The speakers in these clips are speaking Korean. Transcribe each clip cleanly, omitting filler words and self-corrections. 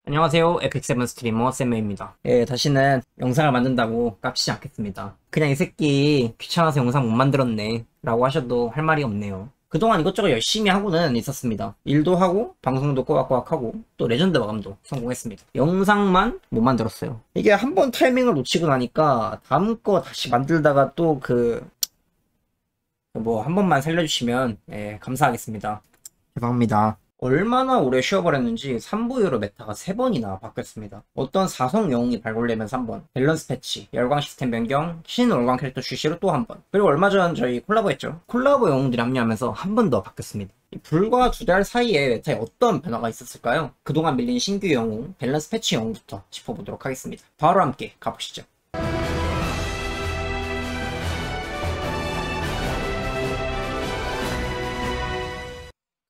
안녕하세요. 에픽세븐 스트리머 쌤메입니다. 예, 다시는 영상을 만든다고 깝치지 않겠습니다. 그냥 이 새끼 귀찮아서 영상 못 만들었네 라고 하셔도 할 말이 없네요. 그동안 이것저것 열심히 하고는 있었습니다. 일도 하고 방송도 꼬박꼬박 하고 또 레전드 마감도 성공했습니다. 영상만 못 만들었어요. 이게 한번 타이밍을 놓치고 나니까 다음 거 다시 만들다가 또 한 번만 살려주시면 감사하겠습니다. 죄송합니다. 얼마나 오래 쉬어버렸는지 3부 이후로 메타가 3번이나 바뀌었습니다. 어떤 4성 영웅이 발굴되면서 한 번, 밸런스 패치, 열광 시스템 변경, 신월광 캐릭터 출시로 또 한 번, 그리고 얼마 전 저희 콜라보 했죠. 콜라보 영웅들이 합류하면서 한 번 더 바뀌었습니다. 불과 2달 사이에 메타에 어떤 변화가 있었을까요? 그동안 밀린 신규 영웅, 밸런스 패치 영웅부터 짚어보도록 하겠습니다. 바로 함께 가보시죠.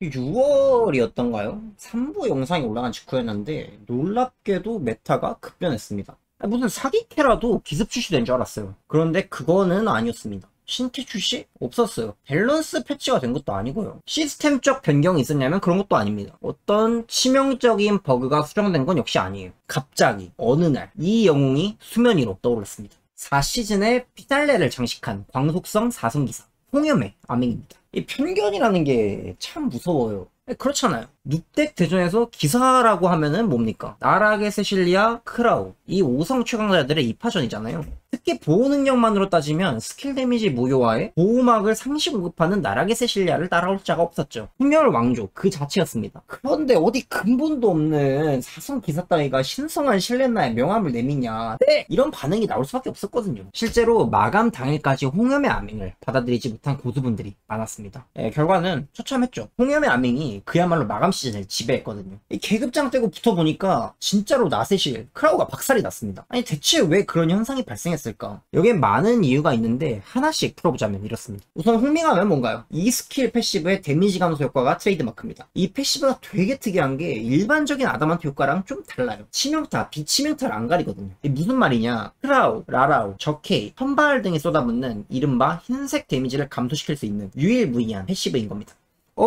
6월이었던가요? 3부 영상이 올라간 직후였는데 놀랍게도 메타가 급변했습니다. 무슨 사기캐라도 기습 출시된 줄 알았어요. 그런데 그거는 아니었습니다. 신캐 출시? 없었어요. 밸런스 패치가 된 것도 아니고요. 시스템적 변경이 있었냐면 그런 것도 아닙니다. 어떤 치명적인 버그가 수정된 건 역시 아니에요. 갑자기 어느 날 이 영웅이 수면 위로 떠올랐습니다. 4시즌에 피달레를 장식한 광속성 4승기사 홍염의 아맹입니다. 이 편견이라는 게 참 무서워요. 그렇잖아요. 눕덱 대전에서 기사라고 하면은 뭡니까? 나락의 세실리아, 크라우 이 5성 최강자들의 2파전이잖아요. 특히 보호 능력만으로 따지면 스킬 데미지 무효화에 보호막을 상시 공급하는 나락의 세실리아를 따라올 자가 없었죠. hun열 왕조 그 자체였습니다. 그런데 어디 근본도 없는 4성 기사 따위가 신성한 실레나의 명함을 내미냐, 네! 이런 반응이 나올 수밖에 없었거든요. 실제로 마감 당일까지 홍염의 아맹을 받아들이지 못한 고수분들이 많았습니다. 결과는 처참했죠. 홍염의 아맹이 그야말로 마감 시즌을 지배했거든요. 이 계급장 떼고 붙어보니까 진짜로 나세실, 크라우가 박살이 났습니다. 아니 대체 왜 그런 현상이 발생했을까? 여기에 많은 이유가 있는데 하나씩 풀어보자면 이렇습니다. 우선 홍밍하면 뭔가요? 이 스킬 패시브의 데미지 감소 효과가 트레이드마크입니다. 이 패시브가 되게 특이한 게 일반적인 아담한트 효과랑 좀 달라요. 치명타, 비치명타를 안 가리거든요. 이게 무슨 말이냐? 크라우, 라라우, 저케이, 선발 등이 쏟아붓는 이른바 흰색 데미지를 감소시킬 수 있는 유일무이한 패시브인 겁니다.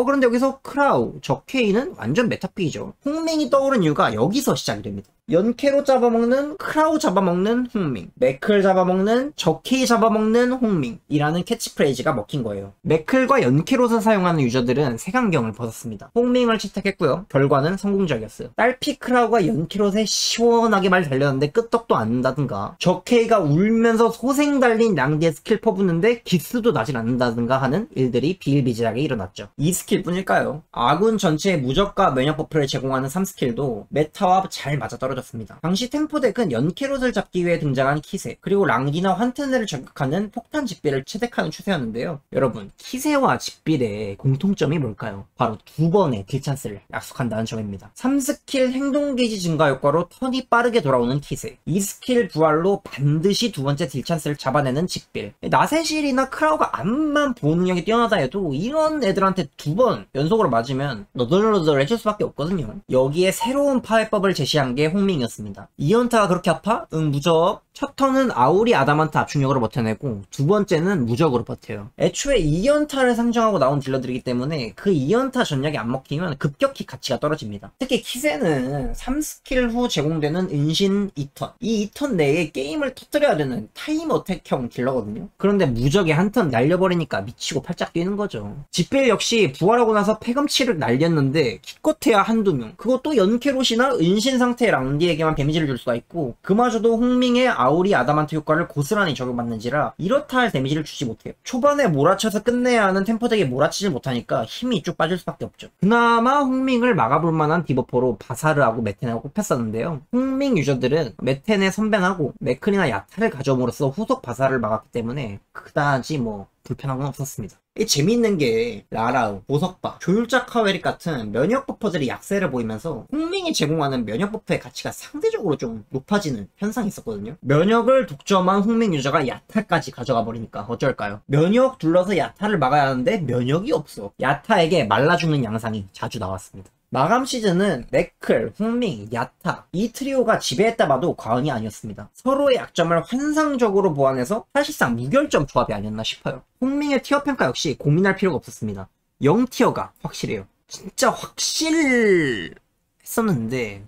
그런데 여기서 크라우, 저케이는 완전 메타픽이죠. 홍맹이 떠오른 이유가 여기서 시작이 됩니다. 연캐로 잡아먹는 크라우 잡아먹는 홍밍, 맥클 잡아먹는 저케이 잡아먹는 홍밍이라는 캐치프레이즈가 먹힌 거예요. 맥클과 연캐롯을 사용하는 유저들은 색안경을 벗었습니다. 홍밍을 채택했고요. 결과는 성공적이었어요. 딸피 크라우가 연캐롯에 시원하게 말 달렸는데 끄떡도 안 난다든가, 저케이가 울면서 소생 달린 랑디의 스킬 퍼붓는데 기스도 나질 않는다든가 하는 일들이 비일비재하게 일어났죠. 이 스킬뿐일까요? 아군 전체에 무적과 면역 버프를 제공하는 3스킬도 메타와 잘 맞아떨어졌습니다. 당시 템포덱은 연캐롯을 잡기 위해 등장한 키세, 그리고 랑디나 환테네를 저격하는 폭탄 집비를 채택하는 추세였는데요. 여러분, 키세와 집빌의 공통점이 뭘까요? 바로 2번의 딜찬스를 약속한다는 점입니다. 3스킬 행동 게이지 증가 효과로 턴이 빠르게 돌아오는 키세, 2스킬 부활로 반드시 2번째 딜찬스를 잡아내는 집빌. 나세실이나 크라우가 암만 보호 능력이 뛰어나다 해도 이런 애들한테 2번 연속으로 맞으면 너덜너덜해질 수밖에 없거든요. 여기에 새로운 파괴법을 제시한 게 홍밍이었습니다. 2연타가 그렇게 아파? 응, 무적. 첫 턴은 아우리 아담한트 압축력으로 버텨내고 두 번째는 무적으로 버텨요. 애초에 2연타를 상정하고 나온 딜러들이기 때문에 그 2연타 전략이 안 먹히면 급격히 가치가 떨어집니다. 특히 키세는 3스킬 후 제공되는 은신 2턴, 이 2턴 내에 게임을 터뜨려야 되는 타임 어택형 딜러거든요. 그런데 무적에 한 턴 날려버리니까 미치고 팔짝 뛰는 거죠. 집빌 역시 부활하고 나서 패검치를 날렸는데 기껏해야 한두 명, 그것도 연캐롯이나 은신 상태의 랑디에게만 데미지를 줄 수가 있고, 그마저도 홍밍의 아우리 아담한트 효과를 고스란히 적용받는지라 이렇다 할 데미지를 주지 못해요. 초반에 몰아쳐서 끝내야 하는 템포덱에 몰아치질 못하니까 힘이 쭉 빠질 수밖에 없죠. 그나마 홍밍을 막아볼 만한 디버퍼로 바사르하고 메테네가 꼽혔었는데요. 홍밍 유저들은 메테네 선밴하고 맥클이나 야타를 가져옴으로써 후속 바사를 막았기 때문에 그다지 불편한 건 없었습니다. 재미있는 게 라라우, 보석바, 조율자 카웨릭 같은 면역 버퍼들이 약세를 보이면서 홍밍이 제공하는 면역 버프의 가치가 상대적으로 좀 높아지는 현상이 있었거든요. 면역을 독점한 홍밍 유저가 야타까지 가져가 버리니까 어쩔까요? 면역 둘러서 야타를 막아야 하는데 면역이 없어. 야타에게 말라 죽는 양상이 자주 나왔습니다. 마감 시즌은 맥클, 홍밍, 야타 이 트리오가 지배했다 봐도 과언이 아니었습니다. 서로의 약점을 환상적으로 보완해서 사실상 무결점 조합이 아니었나 싶어요. 홍밍의 티어 평가 역시 고민할 필요가 없었습니다. 0티어가 확실해요. 진짜 확실했었는데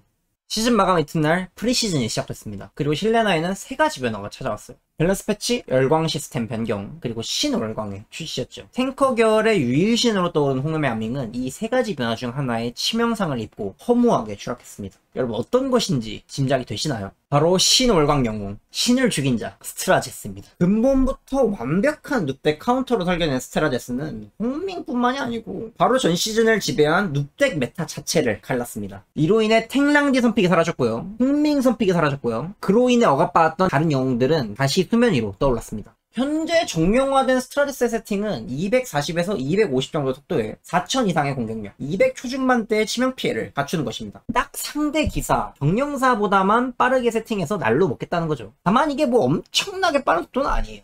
시즌 마감 이튿날 프리시즌이 시작됐습니다. 그리고 실내나에는 세 가지 변화가 찾아왔어요. 밸런스 패치, 열광 시스템 변경, 그리고 신월광의 출시였죠. 탱커 계열의 유일신으로 떠오른 홍음의 암밍은 이 세 가지 변화 중 하나의 치명상을 입고 허무하게 추락했습니다. 여러분 어떤 것인지 짐작이 되시나요? 바로 신월광 영웅, 신을 죽인 자 스트라제스입니다. 근본부터 완벽한 눕덱 카운터로 설계된 스트라제스는 홍밍뿐만이 아니고 바로 전 시즌을 지배한 눕덱 메타 자체를 갈랐습니다. 이로 인해 탱랑디 선픽이 사라졌고요, 홍밍 선픽이 사라졌고요, 그로 인해 억압받았던 다른 영웅들은 다시 수면 위로 떠올랐습니다. 현재 정명화된 스트라제스의 세팅은 240에서 250 정도 속도에 4000 이상의 공격력, 200 초중반대의 치명 피해를 갖추는 것입니다. 딱 상대 기사, 경영사보다만 빠르게 세팅해서 날로 먹겠다는 거죠. 다만 이게 뭐 엄청나게 빠른 속도는 아니에요.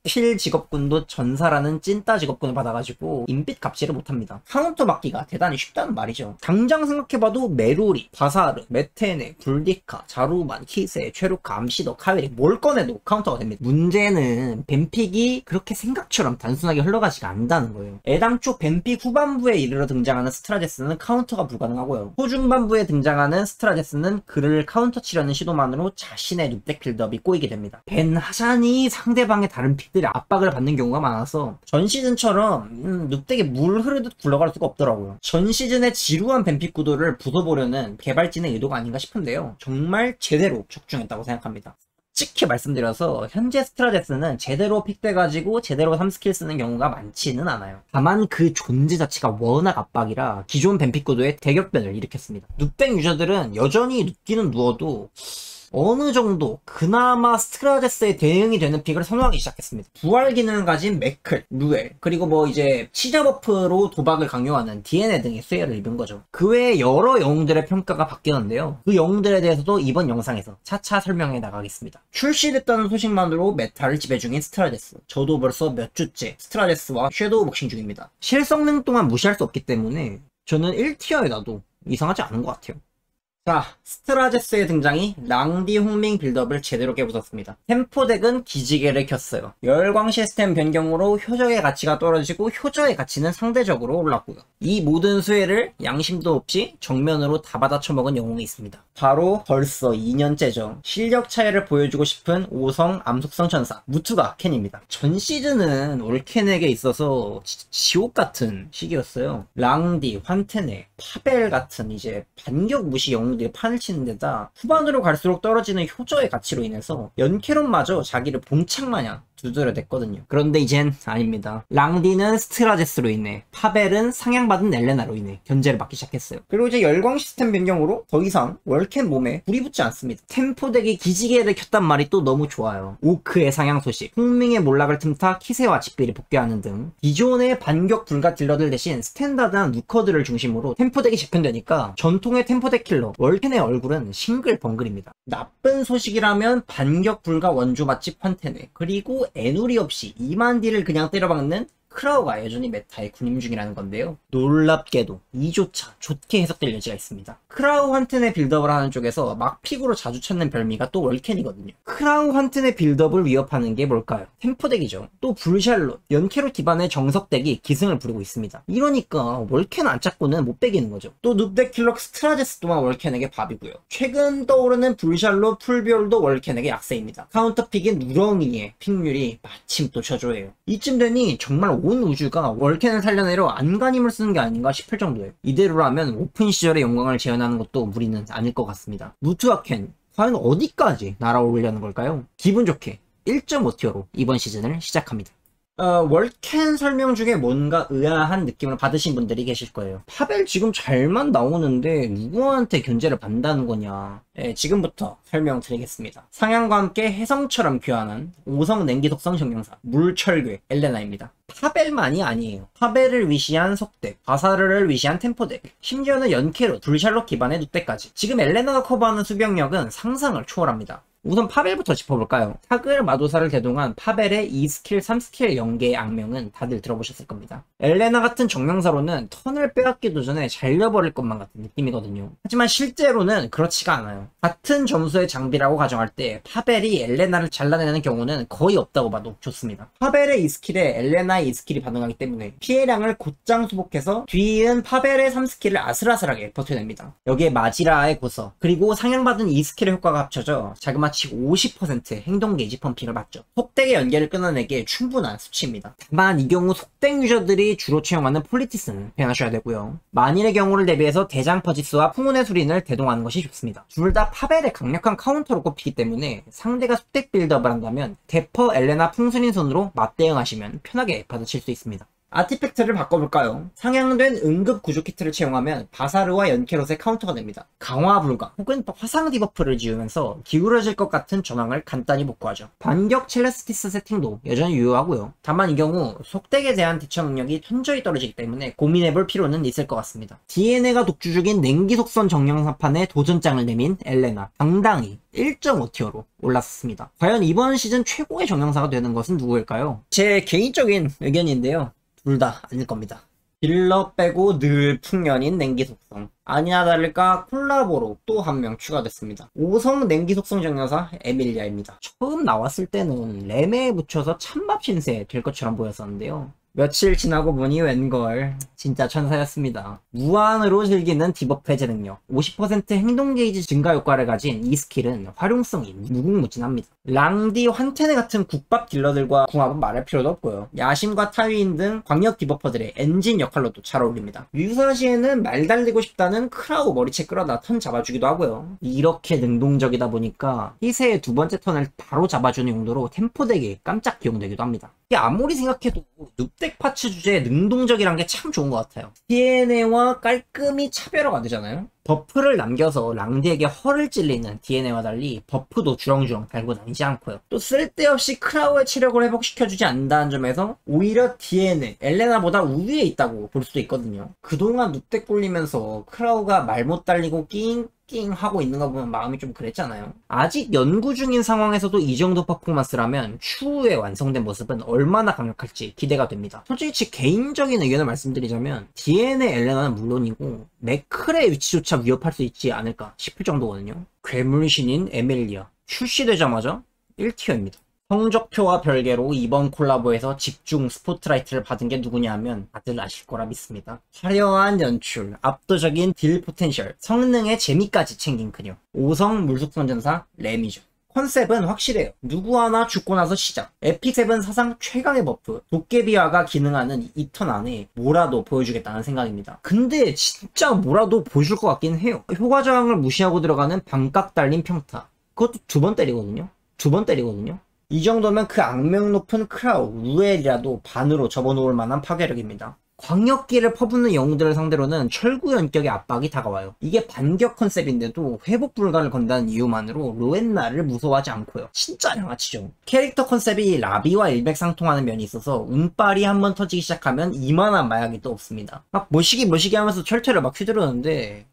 필 직업군도 전사라는 찐따 직업군을 받아가지고 인빛 값지를 못합니다. 카운터 막기가 대단히 쉽다는 말이죠. 당장 생각해봐도 메루리, 바사르, 메테네, 불디카, 자루만, 키세, 최루카, 암시더, 카웨리 뭘 꺼내도 카운터가 됩니다. 문제는 뱀픽이 그렇게 생각처럼 단순하게 흘러가지가 않는다는 거예요. 애당초 뱀픽 후반부에 이르러 등장하는 스트라제스는 카운터가 불가능하고요, 초중반부에 등장하는 스트라제스는 그를 카운터 치려는 시도만으로 자신의 눕덱 빌드업이 꼬이게 됩니다. 벤하잔이 상대방의 다른 픽 들이 압박을 받는 경우가 많아서 전 시즌처럼 눕덱에 물 흐르듯 굴러갈 수가 없더라고요. 전 시즌의 지루한 뱀픽 구도를 부숴보려는 개발진의 의도가 아닌가 싶은데요, 정말 제대로 적중했다고 생각합니다. 솔직히 말씀드려서 현재 스트라제스는 제대로 픽돼가지고 제대로 3스킬 쓰는 경우가 많지는 않아요. 다만 그 존재 자체가 워낙 압박이라 기존 뱀픽 구도에 대격변을 일으켰습니다. 눕덱 유저들은 여전히 눕기는 누워도 어느 정도 그나마 스트라제스에 대응이 되는 픽을 선호하기 시작했습니다. 부활 기능을 가진 맥클, 루엘, 그리고 뭐 이제 치자 버프로 도박을 강요하는 DNA 등의 수혜를 입은 거죠. 그 외에 여러 영웅들의 평가가 바뀌었는데요, 그 영웅들에 대해서도 이번 영상에서 차차 설명해 나가겠습니다. 출시됐다는 소식만으로 메타를 지배 중인 스트라제스, 저도 벌써 몇 주째 스트라제스와 섀도우 복싱 중입니다. 실성능 또한 무시할 수 없기 때문에 저는 1티어에 놔도 이상하지 않은 것 같아요. 자, 스트라제스의 등장이 랑디 홍밍 빌드업을 제대로 깨부쉈습니다. 템포덱은 기지개를 켰어요. 열광 시스템 변경으로 효저의 가치가 떨어지고 효저의 가치는 상대적으로 올랐고요. 이 모든 수혜를 양심도 없이 정면으로 다 받아 처먹은 영웅이 있습니다. 바로 벌써 2년째죠. 실력 차이를 보여주고 싶은 5성 암속성 천사 무투가 켄입니다. 전 시즌은 올켄에게 있어서 지옥 같은 시기였어요. 랑디, 환테네, 파벨 같은 이제 반격 무시 영웅들이 판을 치는 데다 후반으로 갈수록 떨어지는 효저의 가치로 인해서 연캐론마저 자기를 봉착마냥 두드려댔거든요. 그런데 이젠 아닙니다. 랑디는 스트라제스로 인해, 파벨은 상향받은 엘레나로 인해 견제를 받기 시작했어요. 그리고 이제 열광 시스템 변경으로 더 이상 월캔 몸에 불이 붙지 않습니다. 템포덱이 기지개를 켰단 말이 또 너무 좋아요. 오크의 상향 소식, 홍밍의 몰락을 틈타 키세와 집비를 복귀하는 등 기존의 반격 불가 딜러들 대신 스탠다드한 누커들을 중심으로 템포덱이 재편되니까 전통의 템포덱 킬러 월캔의 얼굴은 싱글벙글입니다. 나쁜 소식이라면 반격 불가 원조 맛집 환테네, 그리고 애누리 없이 2만 딜을 그냥 때려박는 크라우가 여전히 메타의 군임 중이라는 건데요, 놀랍게도 이조차 좋게 해석될 여지가 있습니다. 크라우 환튼의 빌드업을 하는 쪽에서 막픽으로 자주 찾는 별미가 또 월캔이거든요. 크라우 환튼의 빌드업을 위협하는 게 뭘까요? 템포덱이죠. 또 불샬롯, 연캐로 기반의 정석덱이 기승을 부리고 있습니다. 이러니까 월캔 안 찾고는 못 빼기는 거죠. 또 눕덱 킬러 스트라제스 또한 월캔에게 밥이고요. 최근 떠오르는 불샬롯, 풀비올도 월캔에게 약세입니다. 카운터픽인 누렁이의 픽률이 마침 또 저조해요. 이쯤 되니 정말 온 우주가 월캔을 살려내려 안간힘을 쓰는 게 아닌가 싶을 정도예요. 이대로라면 오픈 시절의 영광을 재현하는 것도 무리는 아닐 것 같습니다. 무투와 캔, 과연 어디까지 날아오르려는 걸까요? 기분 좋게 1.5티어로 이번 시즌을 시작합니다. 월캔 설명 중에 뭔가 의아한 느낌을 받으신 분들이 계실 거예요. 파벨 지금 잘만 나오는데 누구한테 견제를 받는다는 거냐. 네, 지금부터 설명드리겠습니다. 상향과 함께 혜성처럼 귀환한 5성 냉기 독성 정령사 물철괴 엘레나입니다. 파벨만이 아니에요. 파벨을 위시한 속덱, 바사르를 위시한 템포덱, 심지어는 연캐로 불샬롯 기반의 눕덱까지. 지금 엘레나가 커버하는 수병력은 상상을 초월합니다. 우선 파벨부터 짚어볼까요? 사글 마도사를 대동한 파벨의 2스킬, 3스킬 연계의 악명은 다들 들어보셨을 겁니다. 엘레나 같은 정명사로는 턴을 빼앗기도 전에 잘려버릴 것만 같은 느낌이거든요. 하지만 실제로는 그렇지가 않아요. 같은 점수의 장비라고 가정할 때 파벨이 엘레나를 잘라내는 경우는 거의 없다고 봐도 좋습니다. 파벨의 2스킬에 엘레나의 2스킬이 반응하기 때문에 피해량을 곧장 수복해서 뒤이은 파벨의 3스킬을 아슬아슬하게 버텨냅니다. 여기에 마지라의 고서, 그리고 상향받은 2스킬의 효과가 합쳐져 자그마치 50% 행동 게이지 펌핑을 받죠. 속덱의 연계를 끊어내기에 충분한 수치입니다. 다만 이 경우 속덱 유저들이 주로 채용하는 폴리티스는 배하셔야 되고요. 만일의 경우를 대비해서 대장 퍼지스와 풍운의 수린을 대동하는 것이 좋습니다. 둘 다 파벨의 강력한 카운터로 꼽히기 때문에 상대가 속덱 빌드업을 한다면 대퍼 엘레나 풍수린 손으로 맞대응하시면 편하게 받으실 수 있습니다. 아티팩트를 바꿔볼까요? 상향된 응급 구조 키트를 채용하면 바사르와 연케롯의 카운터가 됩니다. 강화 불가 혹은 화상 디버프를 지우면서 기울어질 것 같은 전황을 간단히 복구하죠. 반격 첼레스티스 세팅도 여전히 유효하고요. 다만 이 경우 속덱에 대한 대처 능력이 현저히 떨어지기 때문에 고민해볼 필요는 있을 것 같습니다. DNA가 독주 중인 냉기 속성 정령사판에 도전장을 내민 엘레나, 당당히 1.5티어로 올랐습니다. 과연 이번 시즌 최고의 정령사가 되는 것은 누구일까요? 제 개인적인 의견인데요. 둘 다 아닐 겁니다. 딜러 빼고 늘 풍년인 냉기 속성. 아니나 다를까 콜라보로 또 한 명 추가됐습니다. 5성 냉기 속성 정령사 에밀리아입니다. 처음 나왔을 때는 램에 붙여서 찬밥 신세 될 것처럼 보였었는데요. 며칠 지나고 보니 웬걸 진짜 천사였습니다. 무한으로 즐기는 디버프 해제 능력, 50% 행동 게이지 증가 효과를 가진 이 스킬은 활용성이 무궁무진합니다. 랑디, 환테네 같은 국밥 딜러들과 궁합은 말할 필요도 없고요. 야심과 타위인 등 광역 디버퍼들의 엔진 역할로도 잘 어울립니다. 유사시에는 말 달리고 싶다는 크라우 머리채 끌어다 턴 잡아주기도 하고요. 이렇게 능동적이다 보니까 희세의 두 번째 턴을 바로 잡아주는 용도로 템포덱에 깜짝 기용되기도 합니다. 이게 아무리 생각해도 눕덱 파츠 주제에 능동적이란 게 참 좋은 것 같아요. DNA와 깔끔히 차별화가 되잖아요. 버프를 남겨서 랑디에게 허를 찔리는 DNA와 달리 버프도 주렁주렁 달고 다니지 않고요. 또 쓸데없이 크라우의 체력을 회복시켜주지 않는다는 점에서 오히려 DNA, 엘레나보다 우위에 있다고 볼 수도 있거든요. 그동안 눕덱 굴리면서 크라우가 말 못 달리고 낑 하고 있는 거 보면 마음이 좀 그랬잖아요. 아직 연구 중인 상황에서도 이 정도 퍼포먼스라면 추후에 완성된 모습은 얼마나 강력할지 기대가 됩니다. 솔직히 제 개인적인 의견을 말씀드리자면 DNA 엘레나는 물론이고 맥클의 위치조차 위협할 수 있지 않을까 싶을 정도거든요. 괴물신인 에밀리아 출시되자마자 1티어입니다. 성적표와 별개로 이번 콜라보에서 집중 스포트라이트를 받은 게 누구냐 하면 다들 아실 거라 믿습니다. 화려한 연출, 압도적인 딜 포텐셜, 성능의 재미까지 챙긴 그녀. 5성 물속선전사 램이죠. 컨셉은 확실해요. 누구 하나 죽고 나서 시작. 에픽7 사상 최강의 버프 도깨비화가 기능하는 이 턴 안에 뭐라도 보여주겠다는 생각입니다. 근데 진짜 뭐라도 보여줄 것 같긴 해요. 효과 저항을 무시하고 들어가는 반각 달린 평타, 그것도 두 번 때리거든요. 이 정도면 그 악명 높은 크라우, 루엘이라도 반으로 접어놓을 만한 파괴력입니다. 광역기를 퍼붓는 영웅들을 상대로는 철구 연격의 압박이 다가와요. 이게 반격 컨셉인데도 회복 불가를 건다는 이유만으로 로엔나를 무서워하지 않고요. 진짜 양아치죠. 캐릭터 컨셉이 라비와 일맥상통하는 면이 있어서 운빨이 한번 터지기 시작하면 이만한 마약이 또 없습니다. 막 뭐시기 하면서 철퇴를 막 휘두르는데,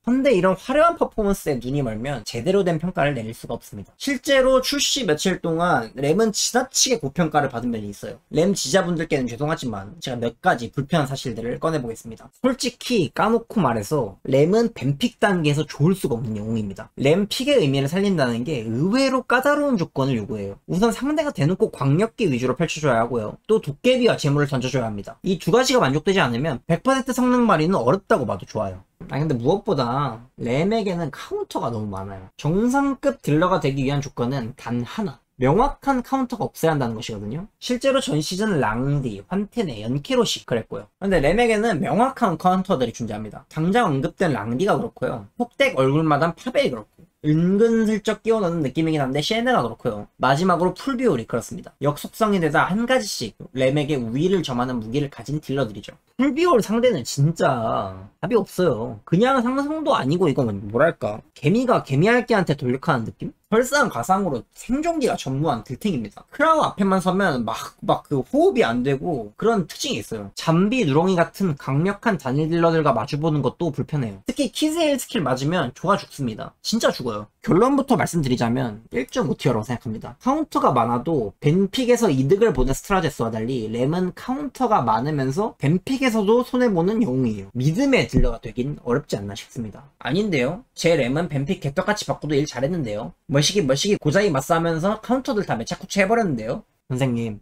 근데 이런 화려한 퍼포먼스에 눈이 멀면 제대로 된 평가를 내릴 수가 없습니다. 실제로 출시 며칠 동안 램은 지나치게 고평가를 받은 면이 있어요. 램 지자분들께는 죄송하지만 제가 몇 가지 불편한 사실들을 꺼내보겠습니다. 솔직히 까놓고 말해서 램은 뱀픽 단계에서 좋을 수가 없는 영웅입니다. 램 픽의 의미를 살린다는 게 의외로 까다로운 조건을 요구해요. 우선 상대가 대놓고 광역기 위주로 펼쳐줘야 하고요. 또 도깨비와 재물을 던져줘야 합니다. 이 두 가지가 만족되지 않으면 100% 성능 마리는 어렵다고 봐도 좋아요. 근데 무엇보다 램에게는 카운터가 너무 많아요. 정상급 딜러가 되기 위한 조건은 단 하나, 명확한 카운터가 없어야 한다는 것이거든요. 실제로 전 시즌 랑디, 환테네, 연케롯이 그랬고요. 근데 램에게는 명확한 카운터들이 존재합니다. 당장 언급된 랑디가 그렇고요. 폭덱 얼굴마다 파벨이 그렇고, 은근슬쩍 끼워넣는 느낌이긴 한데 셰네가 그렇고요. 마지막으로 풀비올이 그렇습니다. 역속성인데다 한 가지씩 램에게 우위를 점하는 무기를 가진 딜러들이죠. 풀비올 상대는 진짜 답이 없어요. 그냥 상성도 아니고 이건 뭐랄까, 개미가 개미할기한테 돌격하는 느낌? 설상가상으로 생존기가 전무한 들탱입니다. 크라우 앞에만 서면 막 그 호흡이 안 되고 그런 특징이 있어요. 잠비, 누렁이 같은 강력한 단일 딜러들과 마주보는 것도 불편해요. 특히 키즈에일 스킬 맞으면 좋아 죽습니다. 진짜 죽어요. 결론부터 말씀드리자면 1.5티어라고 생각합니다. 카운터가 많아도 벤픽에서 이득을 보는 스트라제스와 달리 램은 카운터가 많으면서 벤픽에서도 손해보는 영웅이에요. 믿음의 딜러가 되긴 어렵지 않나 싶습니다. 아닌데요? 제 램은 벤픽 개떡같이 바꾸도 일 잘했는데요. 멀시기 고자이 맞싸면서 카운터들 다 매차쿠치 해버렸는데요. 선생님,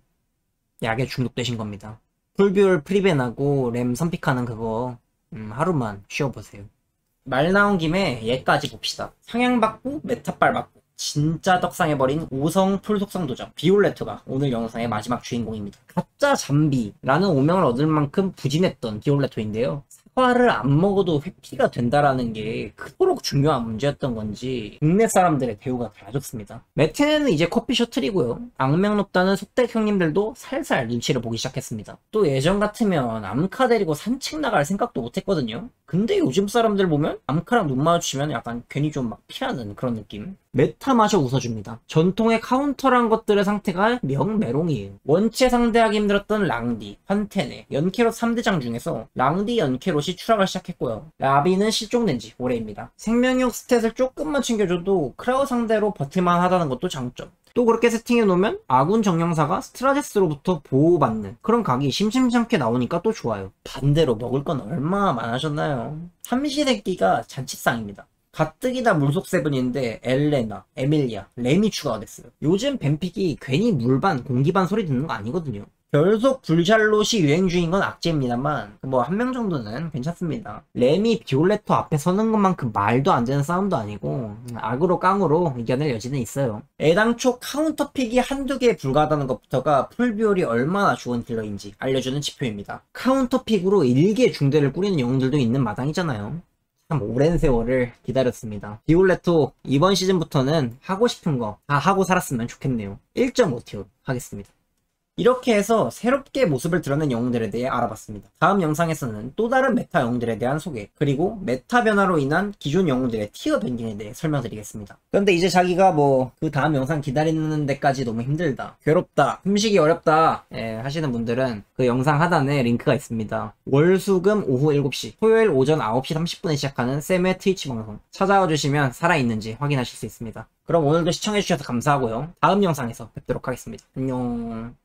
약에 중독되신 겁니다. 풀뷰얼 프리벤하고 램 선픽하는 그거 하루만 쉬어보세요. 말 나온 김에 얘까지 봅시다. 상향받고 메타빨 받고 진짜 떡상해버린 5성 풀속성 도전 비올레트가 오늘 영상의 마지막 주인공입니다. 가짜 잠비라는 오명을 얻을 만큼 부진했던 비올레토인데요. 사과를 안 먹어도 회피가 된다라는 게 그토록 중요한 문제였던 건지 국내 사람들의 대우가 달라졌습니다. 메테는 이제 커피 셔틀이고요. 악명 높다는 속댁 형님들도 살살 눈치를 보기 시작했습니다. 또 예전 같으면 암카 데리고 산책 나갈 생각도 못했거든요. 근데 요즘 사람들 보면 암카랑 눈 마주치면 약간 괜히 좀 막 피하는 그런 느낌. 메타마저 웃어줍니다. 전통의 카운터란 것들의 상태가 명메롱이에요. 원체 상대하기 힘들었던 랑디, 환테네, 연캐롯 3대장 중에서 랑디 연캐롯이 추락을 시작했고요. 라비는 실종된 지 오래입니다. 생명력 스탯을 조금만 챙겨줘도 크라우 상대로 버틸만 하다는 것도 장점. 또 그렇게 세팅해놓으면 아군 정령사가 스트라제스로부터 보호받는 그런 각이 심심찮게 나오니까 또 좋아요. 반대로 먹을 건 얼마나 많아졌나요? 삼시세끼가 잔치상입니다. 가뜩이나 물속 세븐인데 엘레나, 에밀리아, 램이 추가가 됐어요. 요즘 뱀픽이 괜히 물반, 공기반 소리 듣는 거 아니거든요. 결속 불잘롯이 유행 중인 건 악재입니다만 뭐 한 명 정도는 괜찮습니다. 램이 비올레토 앞에 서는 것만큼 말도 안 되는 싸움도 아니고 악으로 깡으로 이겨낼 여지는 있어요. 애당초 카운터픽이 한두 개에 불과하다는 것부터가 풀비올이 얼마나 좋은 딜러인지 알려주는 지표입니다. 카운터픽으로 일개 중대를 꾸리는 영웅들도 있는 마당이잖아요. 참 오랜 세월을 기다렸습니다. 비올레토 이번 시즌부터는 하고 싶은 거 다 하고 살았으면 좋겠네요. 1.5티어 하겠습니다. 이렇게 해서 새롭게 모습을 드러낸 영웅들에 대해 알아봤습니다. 다음 영상에서는 또 다른 메타 영웅들에 대한 소개, 그리고 메타 변화로 인한 기존 영웅들의 티어 변경에 대해 설명드리겠습니다. 그런데 이제 자기가 뭐 그 다음 영상 기다리는 데까지 너무 힘들다, 괴롭다, 숨쉬기 어렵다 하시는 분들은 그 영상 하단에 링크가 있습니다. 월수금 오후 7시, 토요일 오전 9시 30분에 시작하는 쌤의 트위치 방송 찾아와 주시면 살아있는지 확인하실 수 있습니다. 그럼 오늘도 시청해주셔서 감사하고요. 다음 영상에서 뵙도록 하겠습니다. 안녕.